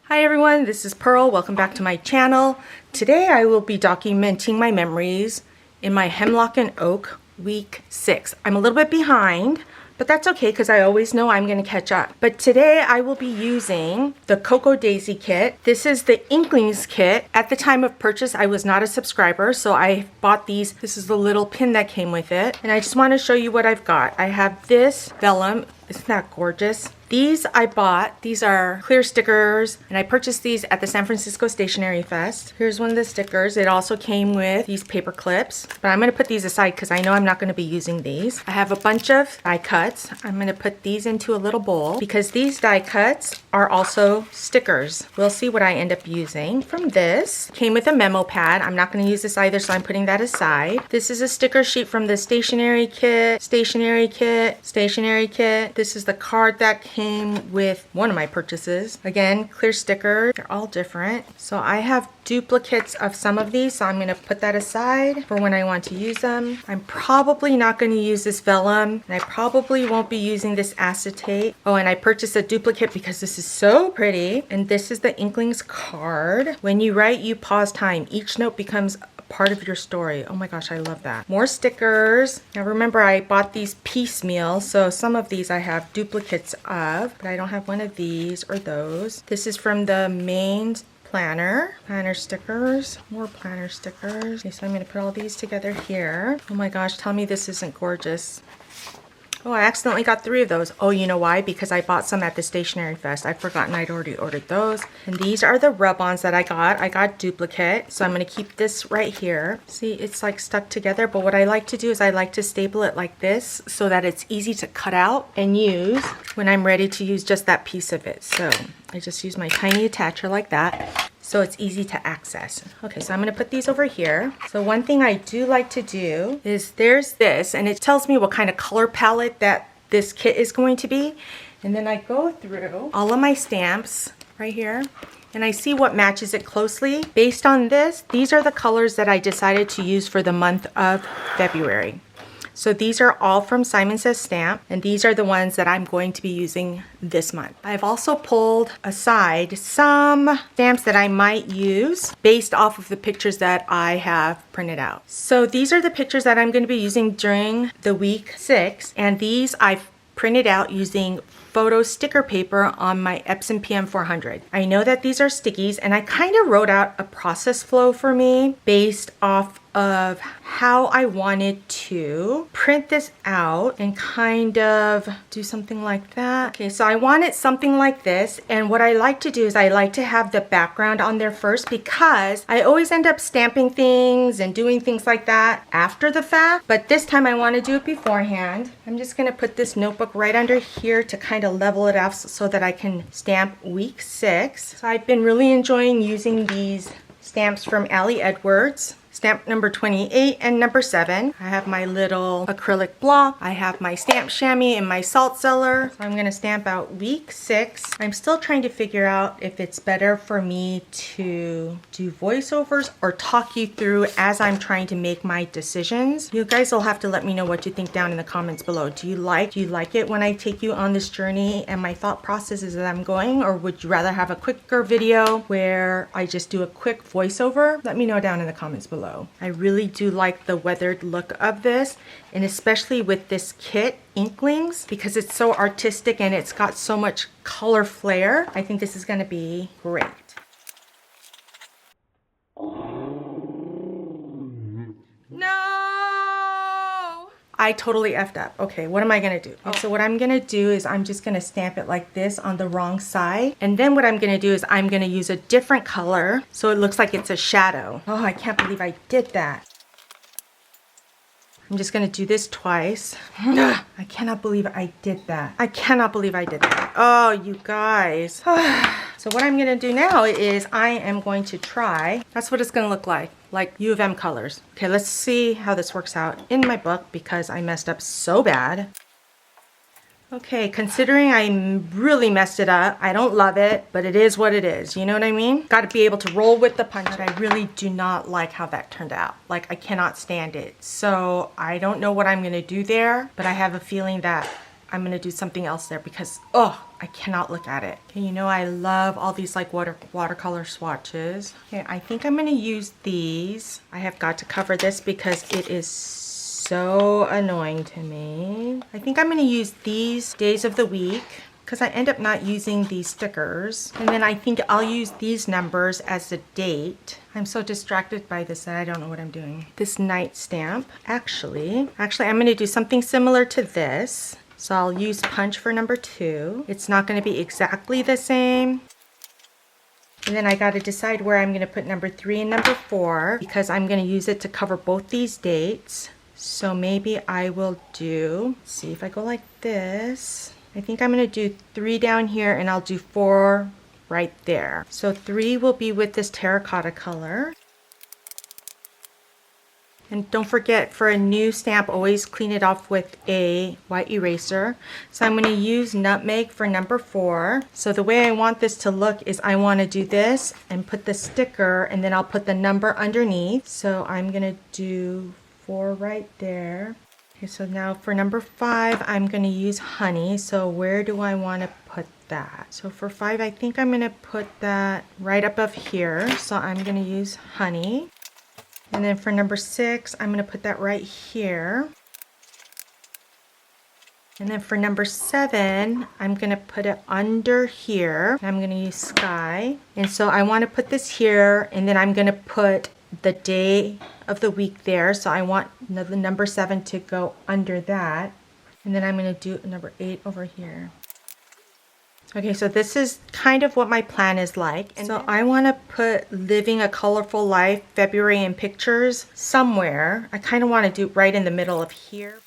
Hi everyone, this is Pearl. Welcome back to my channel. Today I will be documenting my memories in my hemlock and oak week 6. I'm a little bit behind, but that's okay because I always know I'm going to catch up. But today I will be using the Cocoa Daisy kit. This is the Inklings kit. At the time of purchase, I was not a subscriber, so I bought these. This is the little pin that came with it. And I just want to show you what I've got. I have this vellum. Isn't that gorgeous? These I bought. These are clear stickers, and I purchased these at the San Francisco Stationery Fest. Here's one of the stickers. It also came with these paper clips, but I'm going to put these aside because I know I'm not going to be using these. I have a bunch of die cuts. I'm going to put these into a little bowl because these die cuts are also stickers. We'll see what I end up using. From this, came with a memo pad. I'm not going to use this either, so I'm putting that aside. This is a sticker sheet from the stationery kit, stationery kit, stationery kit. This is the card that came with one of my purchases. Again, clear sticker. They're all different. So I have duplicates of some of these, so I'm going to put that aside for when I want to use them. I'm probably not going to use this vellum, and I probably won't be using this acetate. Oh, and I purchased a duplicate because this is so pretty. And this is the Inklings card. When you write, you pause time. Each note becomes part of your story. Oh my gosh, I love that. More stickers. Now remember, I bought these piecemeal, so some of these I have duplicates of, but I don't have one of these or those. This is from the main planner stickers. More planner stickers. Okay, so I'm going to put all these together here. Oh my gosh, tell me this isn't gorgeous. Oh, I accidentally got 3 of those. Oh, you know why? Because I bought some at the Stationery Fest. I'd forgotten I'd already ordered those. And these are the rub-ons that I got. I got duplicate, so I'm going to keep this right here. See, it's like stuck together, but what I like to do is I like to staple it like this so that it's easy to cut out and use when I'm ready to use just that piece of it. So I just use my tiny attacher like that, so it's easy to access. Okay, so I'm going to put these over here. So one thing I do like to do is there's this, and it tells me what kind of color palette that this kit is going to be. And then I go through all of my stamps right here, and I see what matches it closely. Based on this, these are the colors that I decided to use for the month of February. So these are all from Simon Says Stamp, and these are the ones that I'm going to be using this month. I've also pulled aside some stamps that I might use based off of the pictures that I have printed out. So these are the pictures that I'm going to be using during the week 6, and these I've printed out using photo sticker paper on my Epson PM400. I know that these are stickies, and I kind of wrote out a process flow for me based off of how I wanted to print this out and kind of do something like that. Okay, so I wanted something like this, and what I like to do is I like to have the background on there first because I always end up stamping things and doing things like that after the fact, but this time I want to do it beforehand. I'm just going to put this notebook right under here to kind of level it off so that I can stamp week 6. So I've been really enjoying using these stamps from Ali Edwards. Stamp number 28 and number 7. I have my little acrylic block. I have my stamp chamois and my salt cellar. So I'm going to stamp out week 6. I'm still trying to figure out if it's better for me to do voiceovers or talk you through as I'm trying to make my decisions. You guys will have to let me know what you think down in the comments below. Do you like it when I take you on this journey and my thought processes as I'm going, or would you rather have a quicker video where I just do a quick voiceover? Let me know down in the comments below. I really do like the weathered look of this, and especially with this kit, Inklings, because it's so artistic and it's got so much color flair. I think this is going to be great. No! I totally effed up. Okay, what am I going to do? Oh. So what I'm going to do is I'm just going to stamp it like this on the wrong side. And then what I'm going to do is I'm going to use a different color so it looks like it's a shadow. Oh, I can't believe I did that. I'm just going to do this twice. I cannot believe I did that. I cannot believe I did that. Oh, you guys. So what I'm going to do now is I am going to try. That's what it's going to look like U of M colors. Okay, let's see how this works out in my book because I messed up so bad. Okay, considering I really messed it up, I don't love it, but it is what it is. You know what I mean? Got to be able to roll with the punch. But I really do not like how that turned out. Like, I cannot stand it. So I don't know what I'm going to do there, but I have a feeling that I'm gonna do something else there because, oh, I cannot look at it. Okay, you know I love all these like watercolor swatches. Okay, I think I'm gonna use these. I have got to cover this because it is so annoying to me. I think I'm gonna use these days of the week because I end up not using these stickers. And then I think I'll use these numbers as the date. I'm so distracted by this that I don't know what I'm doing. This night stamp. Actually, I'm gonna do something similar to this. So I'll use punch for number 2. It's not gonna be exactly the same. And then I gotta decide where I'm gonna put number 3 and number 4 because I'm gonna use it to cover both these dates. So maybe I will do, let's see if I go like this. I think I'm gonna do 3 down here and I'll do 4 right there. So 3 will be with this terracotta color. And don't forget, for a new stamp, always clean it off with a white eraser. So I'm gonna use nutmeg for number 4. So the way I want this to look is I wanna do this and put the sticker and then I'll put the number underneath. So I'm gonna do 4 right there. Okay, so now for number 5, I'm going to use honey. So where do I want to put that? So for 5, I think I'm going to put that right above here. So I'm going to use honey. And then for number 6, I'm going to put that right here. And then for number 7, I'm going to put it under here. I'm going to use sky. And so I want to put this here, and then I'm going to put the day of the week there. So I want the number 7 to go under that. And then I'm going to do number 8 over here. Okay, so this is kind of what my plan is like. And so I want to put living a colorful life, February in pictures somewhere. I kind of want to do right in the middle of here.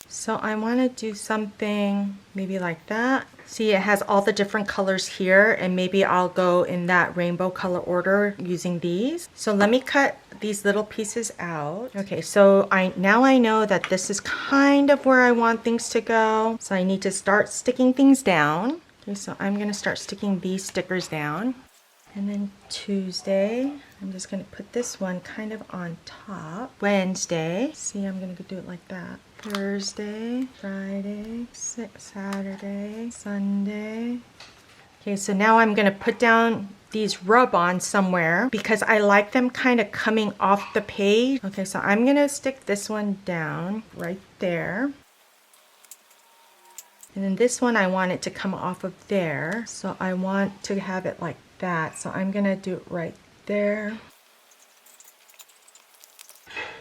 So I want to do something maybe like that. See, it has all the different colors here, and maybe I'll go in that rainbow color order using these. So let me cut these little pieces out. Okay, so now I know that this is kind of where I want things to go. So I need to start sticking things down. Okay, so I'm going to start sticking these stickers down. And then Tuesday, I'm just going to put this one kind of on top. Wednesday, see, I'm going to do it like that. Thursday, Friday, Saturday, Sunday. Okay, so now I'm going to put down these rub-on somewhere because I like them kind of coming off the page. Okay, so I'm going to stick this one down right there. And then this one, I want it to come off of there. So I want to have it like that. So I'm going to do it right there.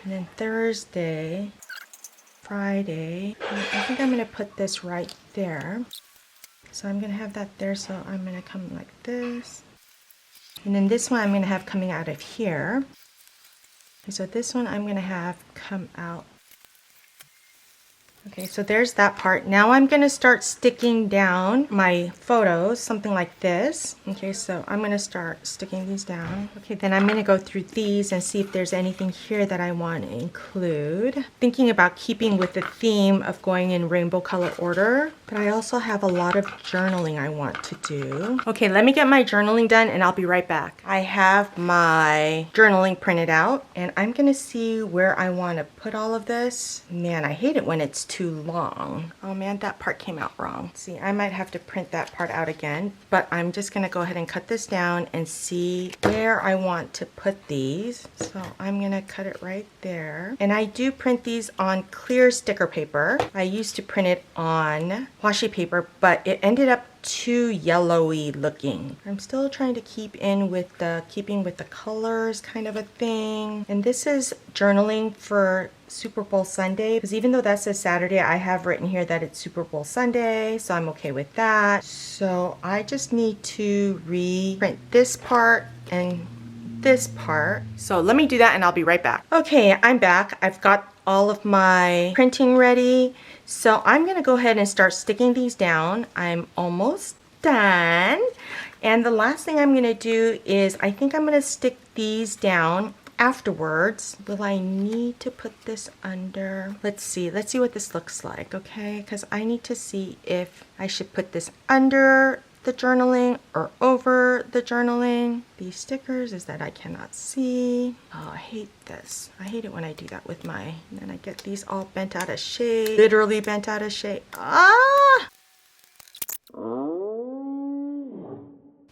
And then Thursday, Friday, I think I'm going to put this right there. So I'm going to have that there. So I'm going to come like this. And then this one I'm going to have coming out of here. And so this one I'm going to have come out. Okay, so there's that part. Now I'm going to start sticking down my photos, something like this. Okay, so I'm going to start sticking these down. Okay, then I'm going to go through these and see if there's anything here that I want to include. Thinking about keeping with the theme of going in rainbow color order, but I also have a lot of journaling I want to do. Okay, let me get my journaling done and I'll be right back. I have my journaling printed out and I'm going to see where I want to put all of this. Man, I hate it when it's too long. Oh man, that part came out wrong. See, I might have to print that part out again, but I'm just gonna go ahead and cut this down and see where I want to put these. So I'm gonna cut it right there. And I do print these on clear sticker paper. I used to print it on washi paper, but it ended up too yellowy looking. I'm still trying to keeping with the colors kind of a thing. And this is journaling for Super Bowl Sunday, because even though that says Saturday, I have written here that it's Super Bowl Sunday, so I'm okay with that. So I just need to reprint this part and this part. So let me do that and I'll be right back. Okay, I'm back. I've got all of my printing ready. So I'm gonna go ahead and start sticking these down. I'm almost done. And the last thing I'm gonna do is I think I'm gonna stick these down afterwards. Will I need to put this under? Let's see what this looks like, okay? Because I need to see if I should put this under the journaling or over the journaling. These stickers is that I cannot see. Oh, I hate this. I hate it when I do that with my, and then I get these all bent out of shape, literally bent out of shape. Ah!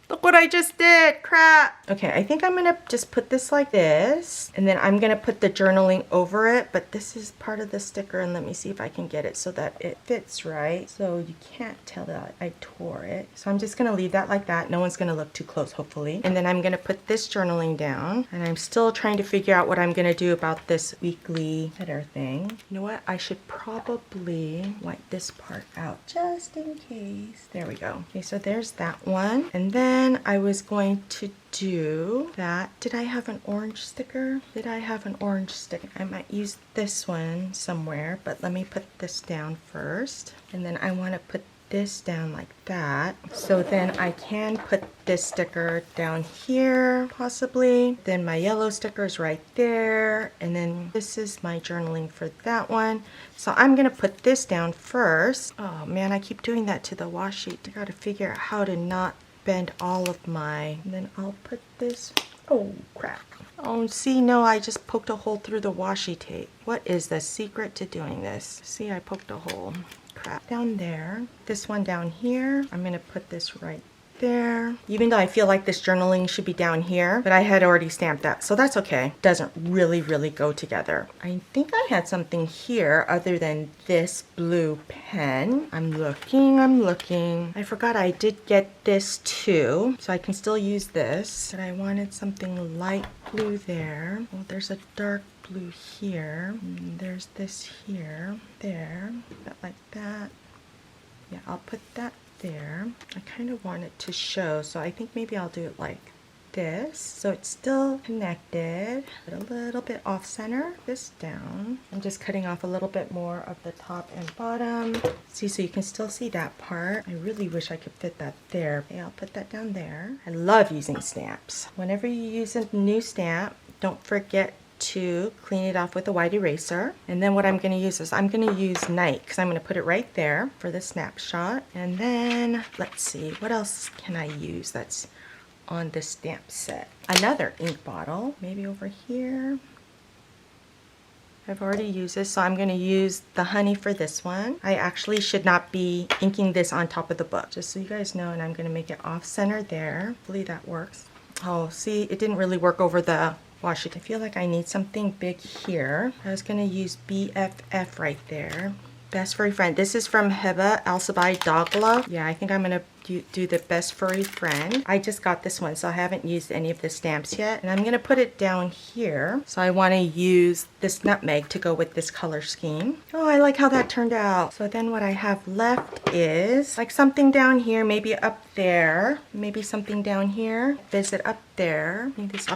Look what I just did, crap. Okay, I think I'm gonna just put this like this, and then I'm gonna put the journaling over it, but this is part of the sticker, and let me see if I can get it so that it fits right. So you can't tell that I tore it. So I'm just gonna leave that like that. No one's gonna look too close, hopefully. And then I'm gonna put this journaling down, and I'm still trying to figure out what I'm gonna do about this weekly header thing. You know what? I should probably wipe this part out just in case. There we go. Okay, so there's that one. And then I was going to do that. Did I have an orange sticker? Did I have an orange sticker? I might use this one somewhere, but let me put this down first. And then I want to put this down like that. So then I can put this sticker down here, possibly. Then my yellow sticker is right there. And then this is my journaling for that one. So I'm gonna put this down first. Oh man, I keep doing that to the washi. I gotta figure out how to not bend all of my, and then I'll put this, oh crap. Oh, see, no, I just poked a hole through the washi tape. What is the secret to doing this? See, I poked a hole. Crap. Down there. This one down here. I'm gonna put this right there. Even though I feel like this journaling should be down here, but I had already stamped that, so that's okay. Doesn't really go together. I think I had something here other than this blue pen. I'm looking. I forgot I did get this too, so I can still use this, but I wanted something light blue there. Well, there's a dark blue here. And there's this here, there, like that. Yeah, I'll put that there. I kind of want it to show, so I think maybe I'll do it like this, so it's still connected, but a little bit off center. This down. I'm just cutting off a little bit more of the top and bottom. See, so you can still see that part. I really wish I could fit that there. Okay, I'll put that down there. I love using stamps. Whenever you use a new stamp, don't forget to clean it off with a white eraser. And then what I'm going to use is I'm going to use Night, because I'm going to put it right there for the snapshot. And then let's see, what else can I use that's on the stamp set? Another ink bottle, maybe over here. I've already used this, so I'm going to use the honey for this one. I actually should not be inking this on top of the book, just so you guys know, and I'm going to make it off center there. Hopefully that works. Oh, see, it didn't really work over the washi. I feel like I need something big here. I was gonna use BFF right there. Best Furry Friend. This is from Heba Alsabai Dogla. Yeah, I think I'm gonna do the Best Furry Friend. I just got this one, so I haven't used any of the stamps yet. And I'm gonna put it down here. So I wanna use this nutmeg to go with this color scheme. Oh, I like how that turned out. So then what I have left is like something down here, maybe up there, maybe something down here. Visit up there.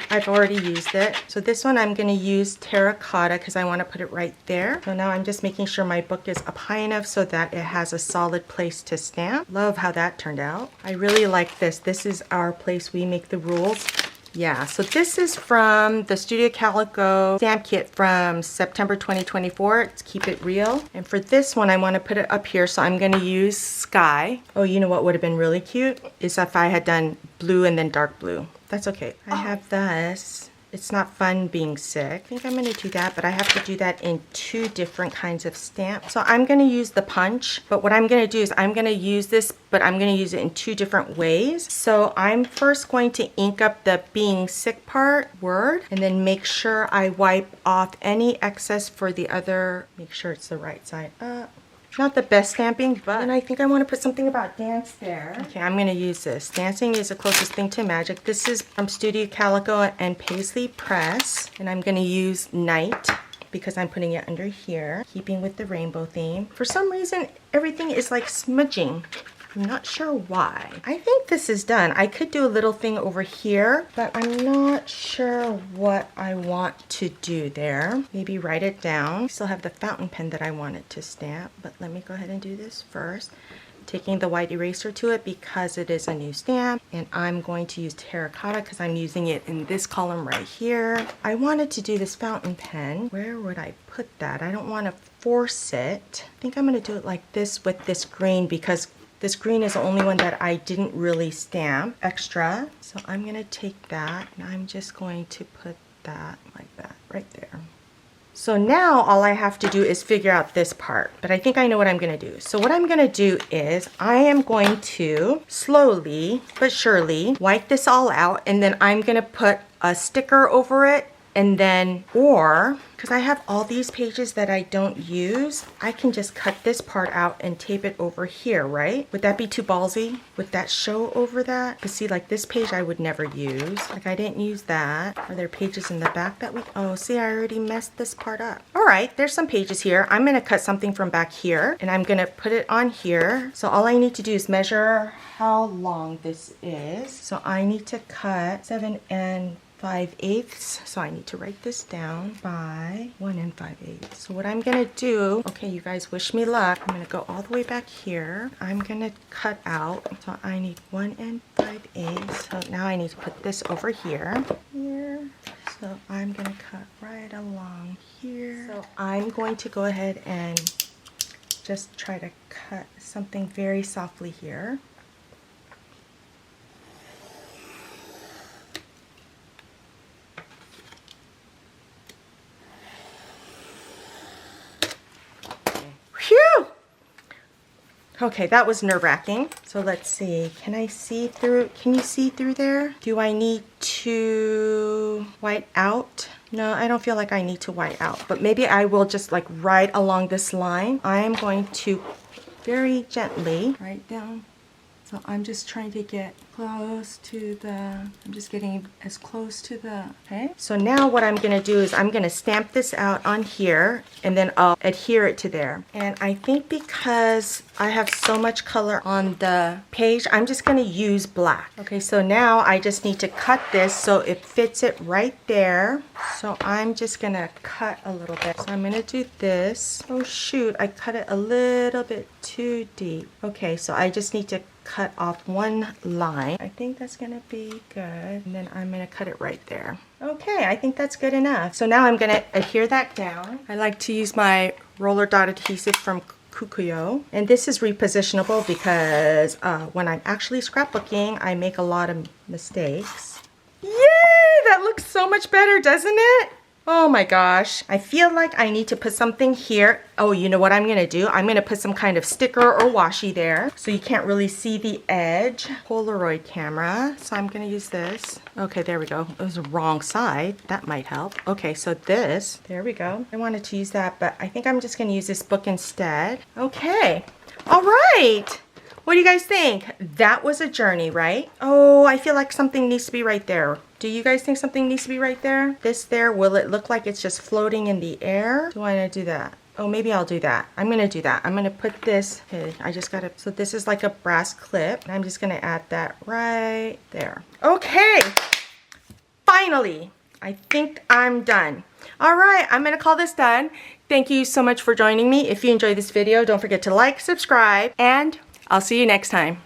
I've already used it. So this one I'm gonna use terracotta because I wanna put it right there. So now I'm just making sure my book is up high enough so that it has a solid place to stamp. Love how that turned out. I really like this. This is our place. We make the rules. Yeah, so this is from the Studio Calico stamp kit from September 2024. It's Keep It Real. And for this one, I want to put it up here, so I'm going to use Sky. Oh, you know what would have been really cute? Is if I had done blue and then dark blue. That's okay. I have this. It's not fun being sick. I think I'm going to do that, but I have to do that in 2 different kinds of stamps. So I'm going to use the punch, but what I'm going to do is I'm going to use this, but I'm going to use it in 2 different ways. So I'm first going to ink up the being sick part word, and then make sure I wipe off any excess for the other. Make sure it's the right side up. Not the best stamping, but and I think I want to put something about dance there. Okay, I'm going to use this. Dancing is the closest thing to magic. This is from Studio Calico and Paisley Press, and I'm going to use Night because I'm putting it under here, keeping with the rainbow theme. For some reason, everything is like smudging. I'm not sure why. I think this is done. I could do a little thing over here, but I'm not sure what I want to do there. Maybe write it down. I still have the fountain pen that I wanted to stamp, but let me go ahead and do this first. Taking the white eraser to it because it is a new stamp, and I'm going to use terracotta because I'm using it in this column right here. I wanted to do this fountain pen. Where would I put that? I don't want to force it. I think I'm going to do it like this with this green because This green is the only one that I didn't really stamp extra. So I'm going to take that and I'm just going to put that like that right there. So now all I have to do is figure out this part, but I think I know what I'm going to do. So what I'm going to do is I am going to slowly but surely wipe this all out, and then I'm going to put a sticker over it. And then, or, because I have all these pages that I don't use, I can just cut this part out and tape it over here, right? Would that be too ballsy? Would that show over that? Because see, like this page I would never use. Like I didn't use that. Are there pages in the back that we, oh, see, I already messed this part up. All right, there's some pages here. I'm gonna cut something from back here and I'm gonna put it on here. So all I need to do is measure how long this is. So I need to cut 7 5/8. So I need to write this down by 1 5/8. So what I'm gonna do, okay, you guys wish me luck. I'm gonna go all the way back here. I'm gonna cut out. So I need 1 5/8. So now I need to put this over here. So I'm gonna cut right along here. So I'm going to go ahead and just try to cut something very softly here. Phew! Okay, that was nerve-wracking. So let's see. Can I see through? Can you see through there? Do I need to white out? No, I don't feel like I need to white out, but maybe I will just like right along this line. I am going to very gently write down. So I'm just trying to get close to the, I'm just getting as close to the, okay. So now what I'm gonna do is I'm gonna stamp this out on here and then I'll adhere it to there. And I think because I have so much color on the page, I'm just gonna use black. Okay, so now I just need to cut this so it fits it right there. So I'm just gonna cut a little bit. So I'm gonna do this. Oh shoot, I cut it a little bit too deep. Okay, so I just need to cut off one line. I think that's gonna be good. And then I'm gonna cut it right there. Okay, I think that's good enough. So now I'm gonna adhere that down. I like to use my roller dot adhesive from Kukuyo. And this is repositionable because when I'm actually scrapbooking, I make a lot of mistakes. Yay! That looks so much better, doesn't it? Oh my gosh. I feel like I need to put something here. Oh, you know what I'm gonna do? I'm gonna put some kind of sticker or washi there so you can't really see the edge. Polaroid camera. So I'm gonna use this. Okay, there we go. It was the wrong side. That might help. Okay, so this, there we go. I wanted to use that, but I think I'm just gonna use this book instead. Okay, all right. What do you guys think? That was a journey, right? Oh, I feel like something needs to be right there. Do you guys think something needs to be right there? This there, will it look like it's just floating in the air? Do I want to do that? Oh, maybe I'll do that. I'm gonna do that. I'm gonna put this, okay, I just gotta, so this is like a brass clip. And I'm just gonna add that right there. Okay, finally, I think I'm done. All right, I'm gonna call this done. Thank you so much for joining me. If you enjoyed this video, don't forget to like, subscribe, and I'll see you next time.